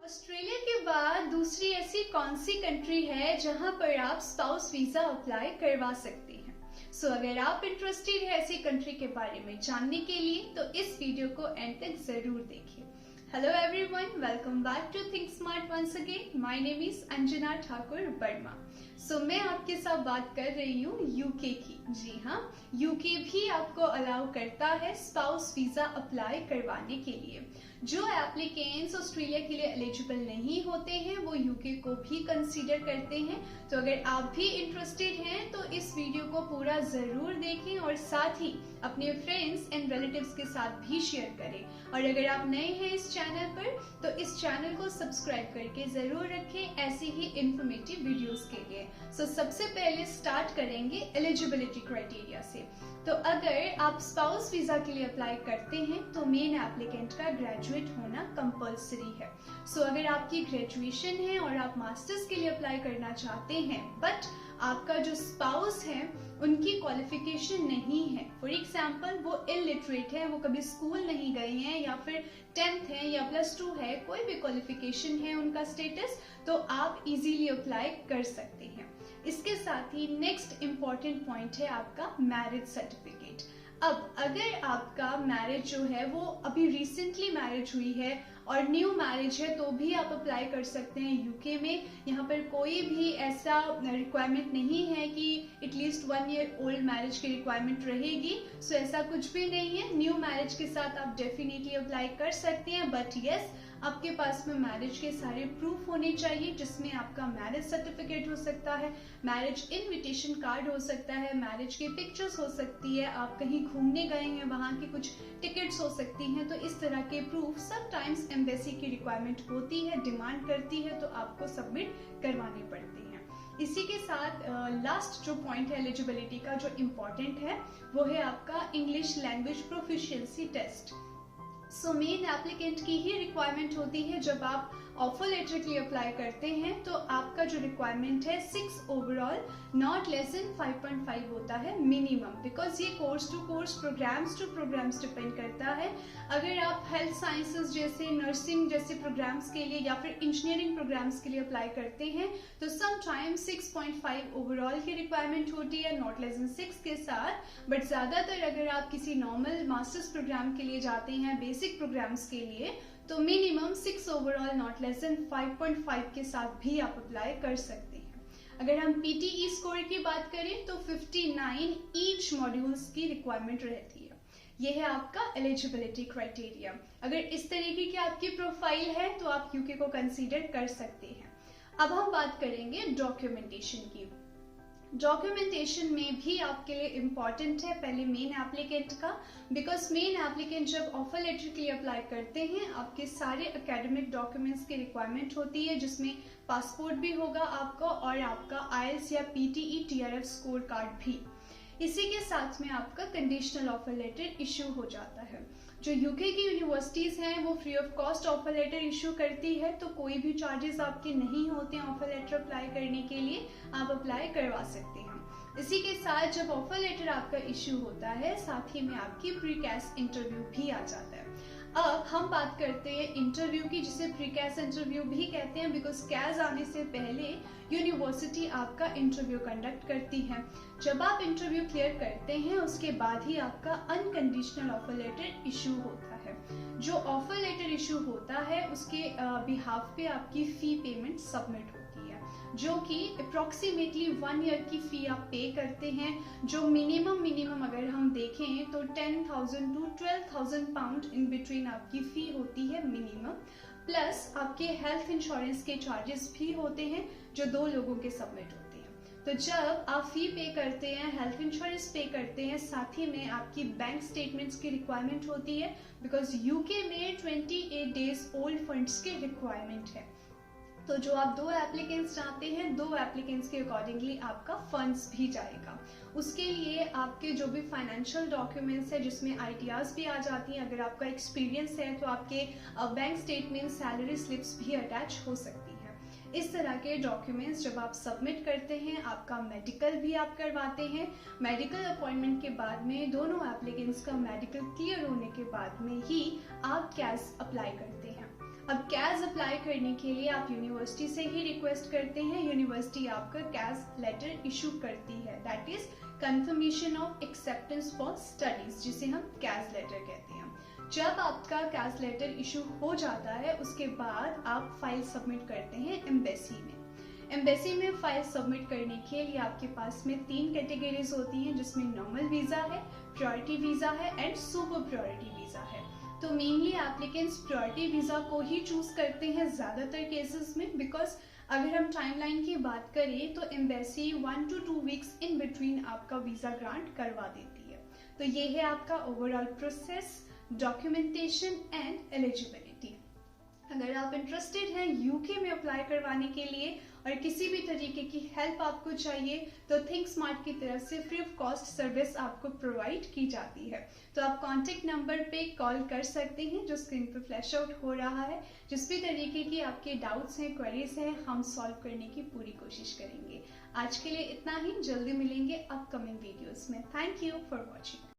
Australia के बाद दूसरी ऐसी कौन सी कंट्री है जहां पर आप स्पाउस वीजा अप्लाई करवा सकते हैं। अगर आप इंटरेस्टेड है ऐसी कंट्री के बारे में जानने के लिए तो इस वीडियो को एंड तक जरूर देखिए। Hello everyone, welcome back to think smart once again. My name is Anjana Thakur Verma. मैं आपके साथ बात कर रही हूँ यूके की। जी हाँ, यूके भी आपको अलाउ करता है स्पाउस वीजा अप्लाई करवाने के लिए। जो एप्लीकेंट्स ऑस्ट्रेलिया के लिए एलिजिबल नहीं होते हैं वो यूके को भी कंसीडर करते हैं। तो अगर आप भी इंटरेस्टेड हैं तो इस वीडियो को पूरा जरूर देखें और साथ ही अपने फ्रेंड्स एंड रिलेटिव्स के साथ भी शेयर करें। और अगर आप नए हैं इस चैनल पर तो इस चैनल को सब्सक्राइब करके जरूर रखें ऐसी ही इंफॉर्मेटिव वीडियोस के लिए। सबसे पहले स्टार्ट करेंगे एलिजिबिलिटी क्राइटेरिया से। तो अगर आप स्पाउस वीजा के लिए अप्लाई करते हैं तो मेन एप्लीकेंट का ग्रेजुएट होना कंपलसरी है। अगर आपकी ग्रेजुएशन है और आप मास्टर्स के लिए अप्लाई करना चाहते हैं बट आपका जो स्पाउस है उनकी क्वालिफिकेशन नहीं है, फॉर एग्जाम्पल वो इलिटरेट है, वो कभी स्कूल नहीं गए हैं या फिर 10th है या +2 है, कोई भी क्वालिफिकेशन है उनका स्टेटस, तो आप इजीली अप्लाई कर सकते हैं। इसके साथ ही नेक्स्ट इम्पॉर्टेंट पॉइंट है आपका मैरिज सर्टिफिकेट। अब अगर आपका मैरिज जो है वो अभी रिसेंटली मैरिज हुई है और न्यू मैरिज है तो भी आप अप्लाई कर सकते हैं यूके में। यहाँ पर कोई भी ऐसा रिक्वायरमेंट नहीं है कि एटलीस्ट 1 ईयर ओल्ड मैरिज की रिक्वायरमेंट रहेगी। ऐसा कुछ भी नहीं है। न्यू मैरिज के साथ आप डेफिनेटली अप्लाई कर सकते हैं, बट यस आपके पास में मैरिज के सारे प्रूफ होने चाहिए, जिसमें आपका मैरिज सर्टिफिकेट हो सकता है, मैरिज इनविटेशन कार्ड हो सकता है, मैरिज की पिक्चर्स हो सकती है, आप कहीं घूमने गए हैं वहां की कुछ टिकट्स हो सकती हैं। तो इस तरह के प्रूफ समटाइम्स एम्बेसी की रिक्वायरमेंट होती है, डिमांड करती है, तो आपको सबमिट करवाने पड़ते हैं। इसी के साथ लास्ट जो पॉइंट है एलिजिबिलिटी का जो इम्पोर्टेंट है वो है आपका English language proficiency test. Main applicant की ही रिक्वायरमेंट होती है। जब आप ऑफर लेटर के लिए अप्लाई करते हैं तो आपका जो रिक्वायरमेंट है 6 ओवरऑल नॉट लेस देन 5.5 होता है मिनिमम, बिकॉज ये course to course programmes to programmes depend करता है। अगर आप हेल्थ साइंसेज जैसे नर्सिंग जैसे प्रोग्राम्स के लिए या फिर इंजीनियरिंग प्रोग्राम्स के लिए अप्लाई करते हैं तो समटाइम 6.5 ओवरऑल की रिक्वायरमेंट होती है नॉट लेस देन 6 के साथ। बट ज्यादातर अगर आप किसी नॉर्मल मास्टर्स प्रोग्राम के लिए जाते हैं बेसिक प्रोग्राम्स के लिए तो minimum 6 overall not less than 5.5 के साथ भी आप अप्लाई कर सकते हैं। अगर हम पीटीई स्कोर की बात करें तो 59 ईच मॉड्यूल्स की रिक्वायरमेंट रहती है। यह है आपका एलिजिबिलिटी क्राइटेरिया। अगर इस तरीके की आपकी प्रोफाइल है तो आप यूके को कंसीडर कर सकते हैं। अब हम बात करेंगे डॉक्यूमेंटेशन की। डॉक्यूमेंटेशन में भी आपके लिए इम्पॉर्टेंट है पहले मेन एप्लीकेंट का, बिकॉज मेन एप्लीकेंट जब ऑफर लेटर के लिए अप्लाई करते हैं आपके सारे एकेडमिक डॉक्यूमेंट्स की रिक्वायरमेंट होती है, जिसमें पासपोर्ट भी होगा आपका और आपका आईएलटीएस या पीटीई टीआरएफ स्कोर कार्ड भी। इसी के साथ में आपका कंडीशनल ऑफर लेटर इश्यू हो जाता है। जो यूके की यूनिवर्सिटीज हैं वो free of cost offer letter issue करती है, तो कोई भी चार्जेस आपके नहीं होते हैं ऑफर लेटर अप्लाई करने के लिए, आप अप्लाई करवा सकते हैं। इसी के साथ जब ऑफर लेटर आपका इश्यू होता है साथ ही में आपकी प्रीकैस इंटरव्यू भी आ जाता है। अब हम बात करते हैं इंटरव्यू की, जिसे प्रीकैस इंटरव्यू भी कहते हैं, बिकॉज कैस आने से पहले यूनिवर्सिटी आपका इंटरव्यू कंडक्ट करती है। जब आप इंटरव्यू क्लियर करते हैं उसके बाद ही आपका अनकंडीशनल ऑफर लेटर इशू होता है। जो ऑफर लेटर इशू होता है उसके बिहाफ पे आपकी फी पेमेंट सबमिट होती है, जो कि अप्रोक्सीमेटली 1 ईयर की फी आप पे करते हैं, जो मिनिमम अगर हम देखें तो 10,000 to 12,000 पाउंड इन बिटवीन आपकी फी होती है मिनिमम, प्लस आपके हेल्थ इंश्योरेंस के चार्जेस भी होते हैं जो 2 लोगों के सबमिट होते हैं। तो जब आप फी पे करते हैं, हेल्थ इंश्योरेंस पे करते हैं, साथ ही में आपकी बैंक स्टेटमेंट्स की रिक्वायरमेंट होती है, बिकॉज यूके में 28 डेज ओल्ड फंड्स की रिक्वायरमेंट है। तो जो आप 2 एप्लीकेंट्स चाहते हैं 2 एप्लीकेंट्स के अकॉर्डिंगली आपका फंड्स भी जाएगा। उसके लिए आपके जो भी फाइनेंशियल डॉक्यूमेंट्स है जिसमें आईटीआरस भी आ जाती हैं, अगर आपका एक्सपीरियंस है तो आपके बैंक स्टेटमेंट सैलरी स्लिप्स भी अटैच हो सकती है। इस तरह के डॉक्यूमेंट्स जब आप सबमिट करते हैं आपका मेडिकल भी आप करवाते हैं। मेडिकल अपॉइंटमेंट के बाद में दोनों एप्लीकेंट्स का मेडिकल क्लियर होने के बाद में ही आप कैश अप्लाई करते हैं। अब कैज अप्लाई करने के लिए आप यूनिवर्सिटी से ही रिक्वेस्ट करते हैं, यूनिवर्सिटी आपका कैज लेटर इशू करती है, that is confirmation of acceptance for studies, जिसे हम कैज लेटर कहते हैं। जब आपका कैज लेटर इशू हो जाता है उसके बाद आप फाइल सबमिट करते हैं एम्बेसी में। एम्बेसी में फाइल सबमिट करने के लिए आपके पास में 3 कैटेगरीज होती हैं, जिसमें नॉर्मल वीजा है, प्रायोरिटी वीजा है एंड सुपर प्रायोरिटी वीजा है। तो मेनली एप्लीकेंट्स प्रायोरिटी वीजा को ही चूज करते हैं ज्यादातर केसेस में, बिकॉज अगर हम टाइमलाइन की बात करें तो embassy 1 to 2 weeks in between आपका वीजा ग्रांट करवा देती है। तो ये है आपका overall process, documentation and eligibility. अगर आप इंटरेस्टेड हैं यूके में अप्लाई करवाने के लिए और किसी भी तरीके की हेल्प आपको चाहिए तो थिंक स्मार्ट की तरफ से फ्री ऑफ कॉस्ट सर्विस आपको प्रोवाइड की जाती है। तो आप कॉन्टेक्ट नंबर पे कॉल कर सकते हैं जो स्क्रीन पे फ्लैश आउट हो रहा है। जिस भी तरीके की आपके डाउट्स हैं, क्वेरीज हैं, हम सॉल्व करने की पूरी कोशिश करेंगे। आज के लिए इतना ही, जल्दी मिलेंगे अपकमिंग वीडियोस में। Thank you for watching.